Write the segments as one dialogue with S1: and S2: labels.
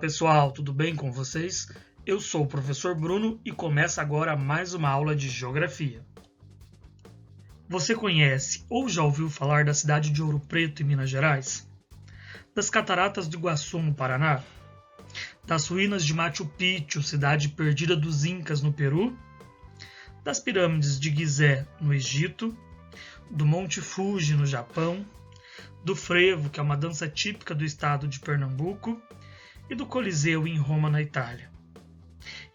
S1: pessoal, tudo bem com vocês? Eu sou o professor Bruno e começa agora mais uma aula de Geografia. Você conhece ou já ouviu falar da cidade de Ouro Preto, em Minas Gerais? Das Cataratas do Iguaçu, no Paraná? Das ruínas de Machu Picchu, cidade perdida dos Incas, no Peru? Das pirâmides de Gizé, no Egito? Do Monte Fuji, no Japão? Do frevo, que é uma dança típica do estado de Pernambuco? E do Coliseu em Roma, na Itália.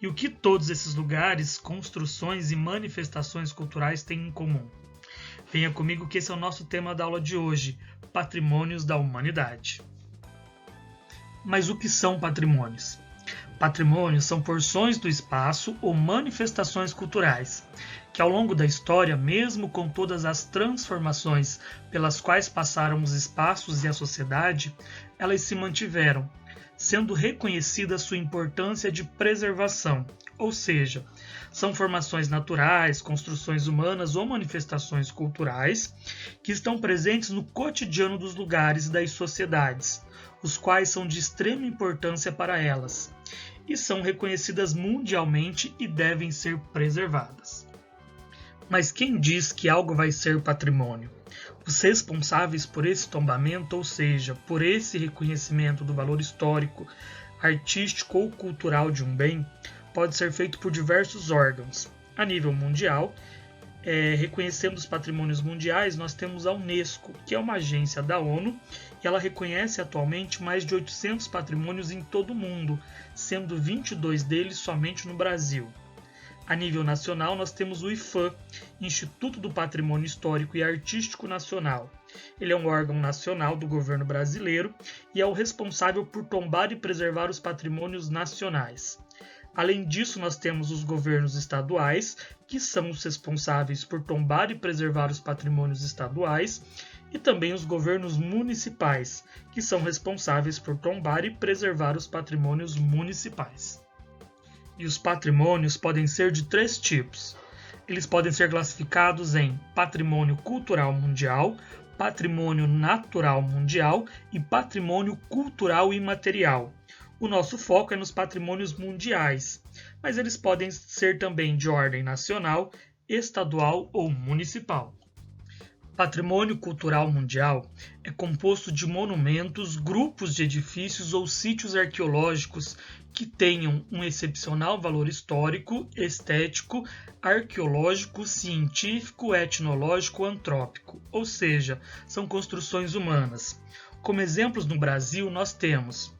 S1: E o que todos esses lugares, construções e manifestações culturais têm em comum? Venha comigo que esse é o nosso tema da aula de hoje, Patrimônios da Humanidade. Mas o que são patrimônios? Patrimônios são porções do espaço ou manifestações culturais, que ao longo da história, mesmo com todas as transformações pelas quais passaram os espaços e a sociedade, elas se mantiveram, sendo reconhecida sua importância de preservação, ou seja, são formações naturais, construções humanas ou manifestações culturais que estão presentes no cotidiano dos lugares e das sociedades, os quais são de extrema importância para elas, e são reconhecidas mundialmente e devem ser preservadas. Mas quem diz que algo vai ser patrimônio? Os responsáveis por esse tombamento, ou seja, por esse reconhecimento do valor histórico, artístico ou cultural de um bem, pode ser feito por diversos órgãos. A nível mundial, reconhecendo os patrimônios mundiais, nós temos a Unesco, que é uma agência da ONU, e ela reconhece atualmente mais de 800 patrimônios em todo o mundo, sendo 22 deles somente no Brasil. A nível nacional, nós temos o IPHAN, Instituto do Patrimônio Histórico e Artístico Nacional. Ele é um órgão nacional do governo brasileiro e é o responsável por tombar e preservar os patrimônios nacionais. Além disso, nós temos os governos estaduais, que são os responsáveis por tombar e preservar os patrimônios estaduais, e também os governos municipais, que são responsáveis por tombar e preservar os patrimônios municipais. E os patrimônios podem ser de três tipos. Eles podem ser classificados em patrimônio cultural mundial, patrimônio natural mundial e patrimônio cultural imaterial. O nosso foco é nos patrimônios mundiais, mas eles podem ser também de ordem nacional, estadual ou municipal. Patrimônio cultural mundial é composto de monumentos, grupos de edifícios ou sítios arqueológicos que tenham um excepcional valor histórico, estético, arqueológico, científico, etnológico ou antrópico, ou seja, são construções humanas. Como exemplos no Brasil, nós temos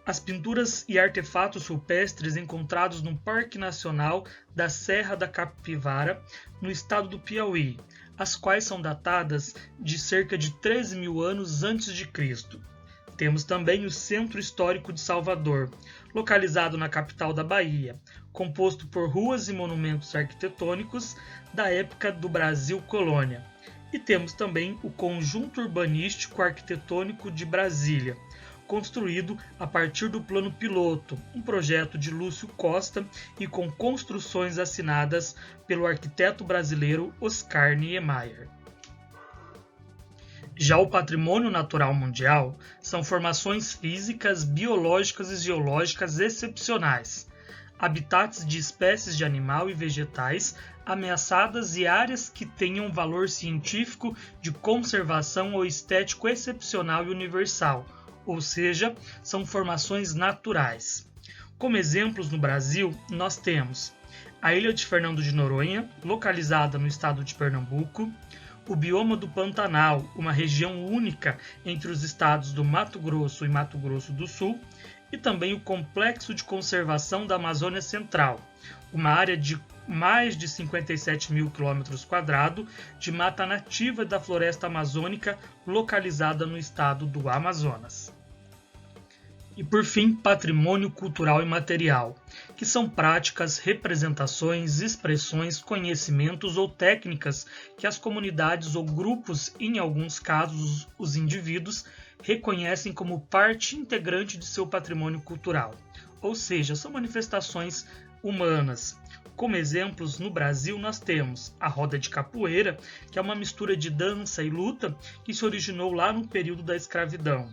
S1: as pinturas e artefatos rupestres encontrados no Parque Nacional da Serra da Capivara, no estado do Piauí, as quais são datadas de cerca de 13.000 anos antes de Cristo. Temos também o Centro Histórico de Salvador, localizado na capital da Bahia, composto por ruas e monumentos arquitetônicos da época do Brasil Colônia. E temos também o Conjunto Urbanístico Arquitetônico de Brasília, construído a partir do Plano Piloto, um projeto de Lúcio Costa e com construções assinadas pelo arquiteto brasileiro Oscar Niemeyer. Já o patrimônio natural mundial são formações físicas, biológicas e geológicas excepcionais, habitats de espécies de animal e vegetais ameaçadas e áreas que tenham valor científico de conservação ou estético excepcional e universal, ou seja, são formações naturais. Como exemplos no Brasil, nós temos a Ilha de Fernando de Noronha, localizada no estado de Pernambuco, o bioma do Pantanal, uma região única entre os estados do Mato Grosso e Mato Grosso do Sul, e também o Complexo de Conservação da Amazônia Central, uma área de mais de 57.000 km² de mata nativa da floresta amazônica localizada no estado do Amazonas. E por fim, patrimônio cultural imaterial, que são práticas, representações, expressões, conhecimentos ou técnicas que as comunidades ou grupos, em alguns casos os indivíduos, reconhecem como parte integrante de seu patrimônio cultural, ou seja, são manifestações humanas. Como exemplos, no Brasil nós temos a roda de capoeira, que é uma mistura de dança e luta que se originou lá no período da escravidão.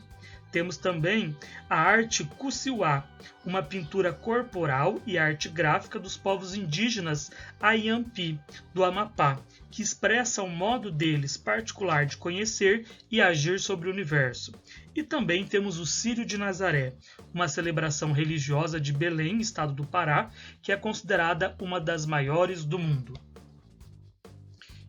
S1: Temos também a arte Kusiwá, uma pintura corporal e arte gráfica dos povos indígenas Ayampi, do Amapá, que expressa o modo deles particular de conhecer e agir sobre o universo. E também temos o Círio de Nazaré, uma celebração religiosa de Belém, estado do Pará, que é considerada uma das maiores do mundo.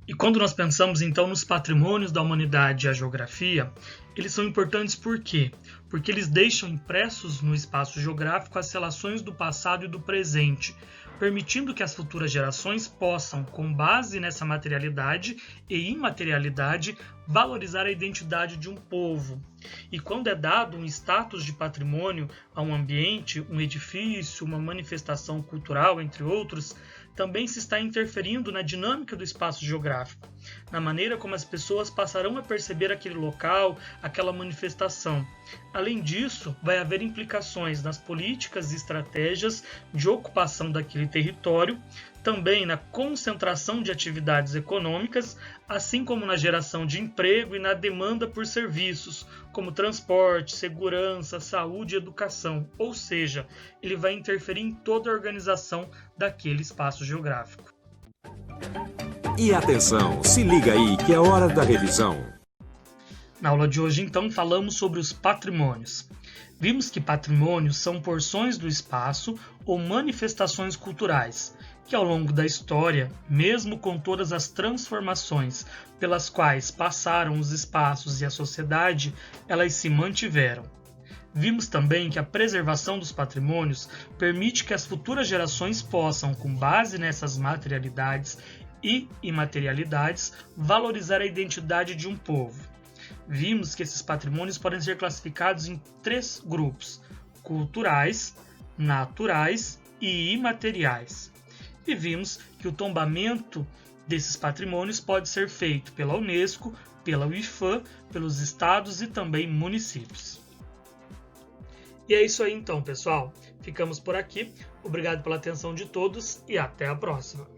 S1: E quando nós pensamos então nos patrimônios da humanidade e a geografia, eles são importantes por quê? Porque eles deixam impressos no espaço geográfico as relações do passado e do presente, permitindo que as futuras gerações possam, com base nessa materialidade e imaterialidade, valorizar a identidade de um povo. E quando é dado um status de patrimônio a um ambiente, um edifício, uma manifestação cultural, entre outros, também se está interferindo na dinâmica do espaço geográfico, na maneira como as pessoas passarão a perceber aquele local, aquela manifestação. Além disso, vai haver implicações nas políticas e estratégias de ocupação daquele território, também na concentração de atividades econômicas, assim como na geração de emprego e na demanda por serviços, como transporte, segurança, saúde e educação. Ou seja, ele vai interferir em toda a organização daquele espaço geográfico.
S2: E atenção, se liga aí que é hora da revisão.
S1: Na aula de hoje, então, falamos sobre os patrimônios. Vimos que patrimônios são porções do espaço ou manifestações culturais, que ao longo da história, mesmo com todas as transformações pelas quais passaram os espaços e a sociedade, elas se mantiveram. Vimos também que a preservação dos patrimônios permite que as futuras gerações possam, com base nessas materialidades e imaterialidades, valorizar a identidade de um povo. Vimos que esses patrimônios podem ser classificados em 3 grupos: culturais, naturais e imateriais. E vimos que o tombamento desses patrimônios pode ser feito pela Unesco, pela UIFAM, pelos estados e também municípios. E é isso aí então, pessoal. Ficamos por aqui. Obrigado pela atenção de todos e até a próxima.